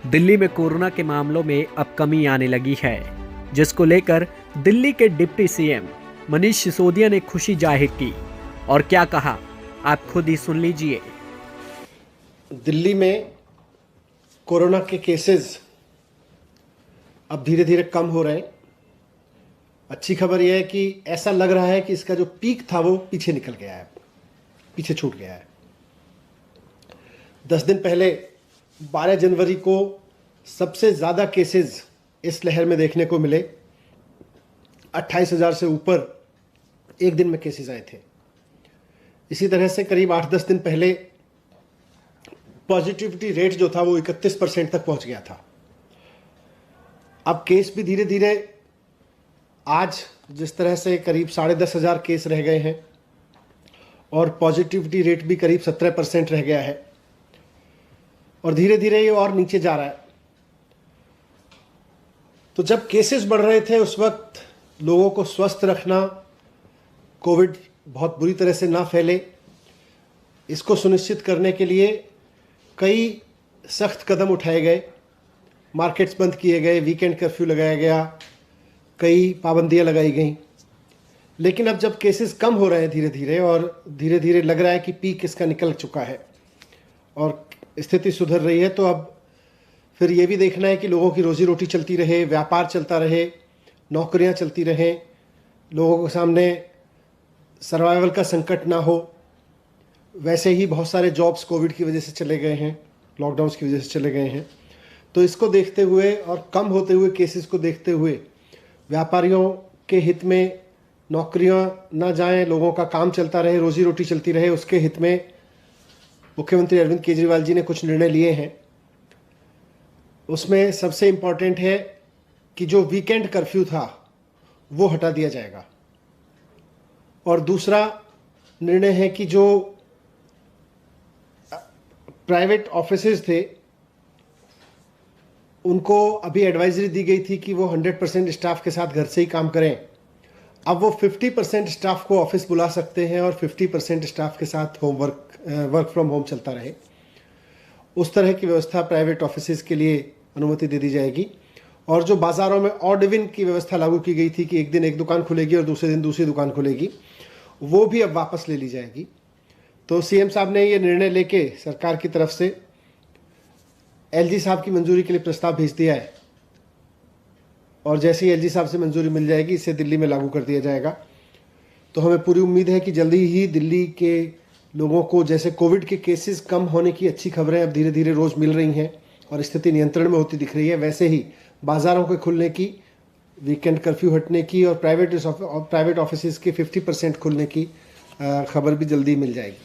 दिल्ली में कोरोना के मामलों में अब कमी आने लगी है, जिसको लेकर दिल्ली के डिप्टी सीएम मनीष सिसोदिया ने खुशी जाहिर की और क्या कहा, आप खुद ही सुन लीजिए। दिल्ली में कोरोना के केसेस अब धीरे धीरे कम हो रहे हैं। अच्छी खबर यह है कि ऐसा लग रहा है कि इसका जो पीक था वो पीछे निकल गया है, पीछे छूट गया है। 10 दिन पहले 12 जनवरी को सबसे ज़्यादा केसेस इस लहर में देखने को मिले। 28,000 से ऊपर एक दिन में केसेस आए थे। इसी तरह से करीब 8-10 दिन पहले पॉजिटिविटी रेट जो था वो 31% तक पहुंच गया था। अब केस भी धीरे धीरे आज जिस तरह से करीब 10,500 केस रह गए हैं और पॉजिटिविटी रेट भी करीब 17% रह गया है और धीरे धीरे ये और नीचे जा रहा है। तो जब केसेस बढ़ रहे थे उस वक्त लोगों को स्वस्थ रखना, कोविड बहुत बुरी तरह से ना फैले, इसको सुनिश्चित करने के लिए कई सख्त कदम उठाए गए। मार्केट्स बंद किए गए, वीकेंड कर्फ्यू लगाया गया, कई पाबंदियां लगाई गई। लेकिन अब जब केसेस कम हो रहे हैं धीरे धीरे और धीरे धीरे लग रहा है कि पीक इसका निकल चुका है और स्थिति सुधर रही है, तो अब फिर ये भी देखना है कि लोगों की रोजी रोटी चलती रहे, व्यापार चलता रहे, नौकरियां चलती रहें, लोगों के सामने सर्वाइवल का संकट ना हो। वैसे ही बहुत सारे जॉब्स कोविड की वजह से चले गए हैं, लॉकडाउन्स की वजह से चले गए हैं। तो इसको देखते हुए और कम होते हुए केसेस को देखते हुए व्यापारियों के हित में नौकरियां ना जाएं, लोगों का काम चलता रहे, रोजी रोटी चलती रहे, उसके हित में मुख्यमंत्री अरविंद केजरीवाल जी ने कुछ निर्णय लिए हैं। उसमें सबसे इम्पॉर्टेंट है कि जो वीकेंड कर्फ्यू था वो हटा दिया जाएगा और दूसरा निर्णय है कि जो प्राइवेट ऑफिसेज थे उनको अभी एडवाइजरी दी गई थी कि वो 100% स्टाफ के साथ घर से ही काम करें। अब वो 50% स्टाफ को ऑफिस बुला सकते हैं और 50% स्टाफ के साथ वर्क फ्रॉम होम चलता रहे। उस तरह की व्यवस्था प्राइवेट ऑफिसेज के लिए अनुमति दे दी जाएगी। और जो बाज़ारों में ऑड इवन की व्यवस्था लागू की गई थी कि एक दिन एक दुकान खुलेगी और दूसरे दिन दूसरी दुकान खुलेगी, वो भी अब वापस ले ली जाएगी। तो सीएम साहब ने ये निर्णय लेके सरकार की तरफ से एलजी साहब की मंजूरी के लिए प्रस्ताव भेज दिया है और जैसे ही एलजी साहब से मंजूरी मिल जाएगी इसे दिल्ली में लागू कर दिया जाएगा। तो हमें पूरी उम्मीद है कि जल्दी ही दिल्ली के लोगों को, जैसे कोविड के केसेस कम होने की अच्छी खबरें अब धीरे धीरे रोज़ मिल रही हैं और स्थिति नियंत्रण में होती दिख रही है, वैसे ही बाज़ारों के खुलने की, वीकेंड कर्फ्यू हटने की और प्राइवेट ऑफिसेज के 50% खुलने की खबर भी जल्दी मिल जाएगी।